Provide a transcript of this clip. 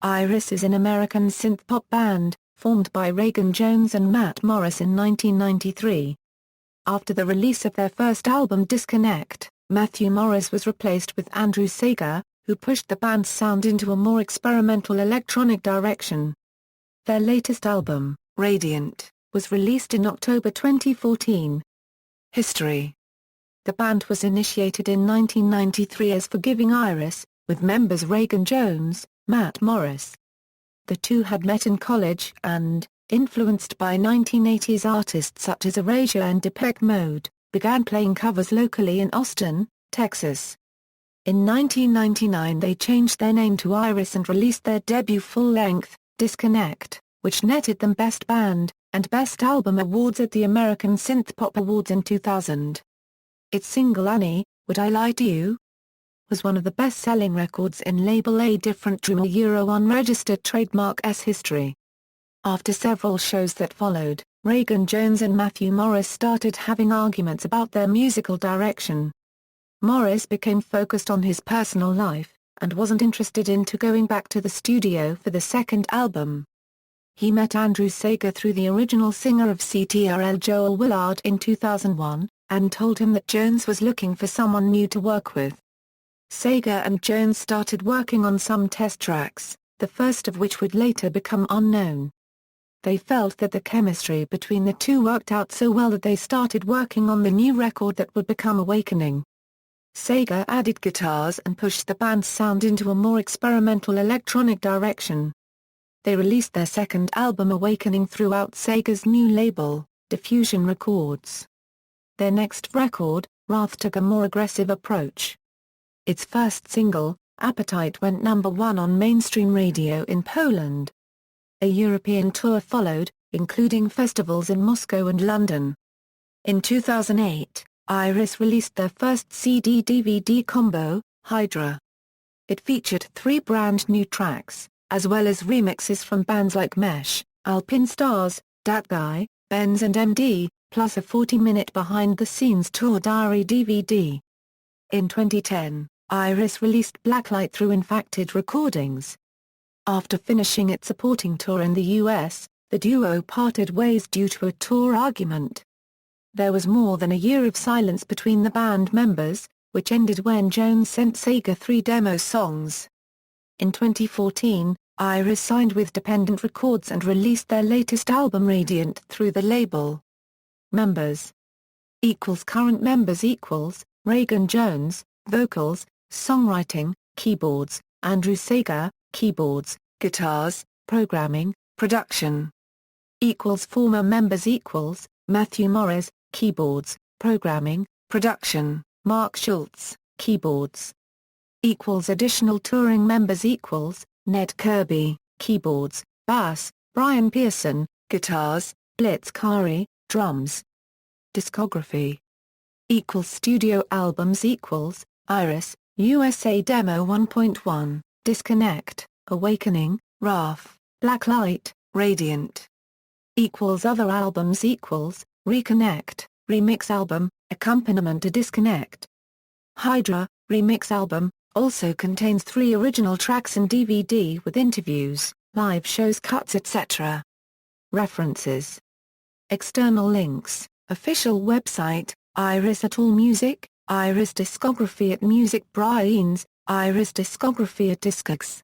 Iris is an American synthpop band, formed by Reagan Jones and Matt Morris in 1993. After the release of their first album Disconnect, Matthew Morris was replaced with Andrew Sega, who pushed the band's sound into a more experimental electronic direction. Their latest album, Radiant, was released in October 2014. History. The band was initiated in 1993 as Forgiving Iris, with members Reagan Jones, Matt Morris. The two had met in college and, influenced by 1980s artists such as Erasure and Depeche Mode, began playing covers locally in Austin, Texas. In 1999 they changed their name to Iris and released their debut full-length, Disconnect, which netted them Best Band and Best Album awards at the American Synthpop Awards in 2000. Its single Annie, Would I Lie to You? Was one of the best-selling records in Label A Different Dream unregistered trademark's history. After several shows that followed, Reagan Jones and Matthew Morris started having arguments about their musical direction. Morris became focused on his personal life, and wasn't interested into going back to the studio for the second album. He met Andrew Sega through the original singer of CTRL Joel Willard in 2001, and told him that Jones was looking for someone new to work with. Sega and Jones started working on some test tracks, the first of which would later become Unknown. They felt that the chemistry between the two worked out so well that they started working on the new record that would become Awakening. Sega added guitars and pushed the band's sound into a more experimental electronic direction. They released their second album Awakening throughout Sega's new label, Diffusion Records. Their next record, Wrath, took a more aggressive approach. Its first single, Appetite, went #1 on mainstream radio in Poland. A European tour followed, including festivals in Moscow and London. In 2008, Iris released their first CD-DVD combo, Hydra. It featured 3 brand new tracks, as well as remixes from bands like Mesh, Alpine Stars, Dat Guy, Benz and MD, plus a 40-minute behind-the-scenes tour diary DVD. In 2010, Iris released Blacklight through Infacted Recordings. After finishing its supporting tour in the US, the duo parted ways due to a tour argument. There was more than a year of silence between the band members, which ended when Jones sent Sega 3 demo songs. In 2014, Iris signed with Dependent Records and released their latest album Radiant through the label. Members. Current members Reagan Jones, vocals, songwriting, keyboards, Andrew Sega, keyboards, guitars, programming, production. Former members Matthew Morris, keyboards, programming, production, Mark Schultz, keyboards. Additional touring members Ned Kirby, keyboards, bass, Brian Pearson, guitars, Blitz Kari, drums. Discography. Studio albums Iris, USA Demo 1.1, Disconnect, Awakening, Wrath, Blacklight, Radiant. Other albums Reconnect, Remix Album, Accompaniment to Disconnect. Hydra, Remix Album, also contains 3 original tracks and DVD with interviews, live shows, cuts, etc. References. External links, official website, Iris at AllMusic, Iris discography at Music Brains, Iris discography at Discogs.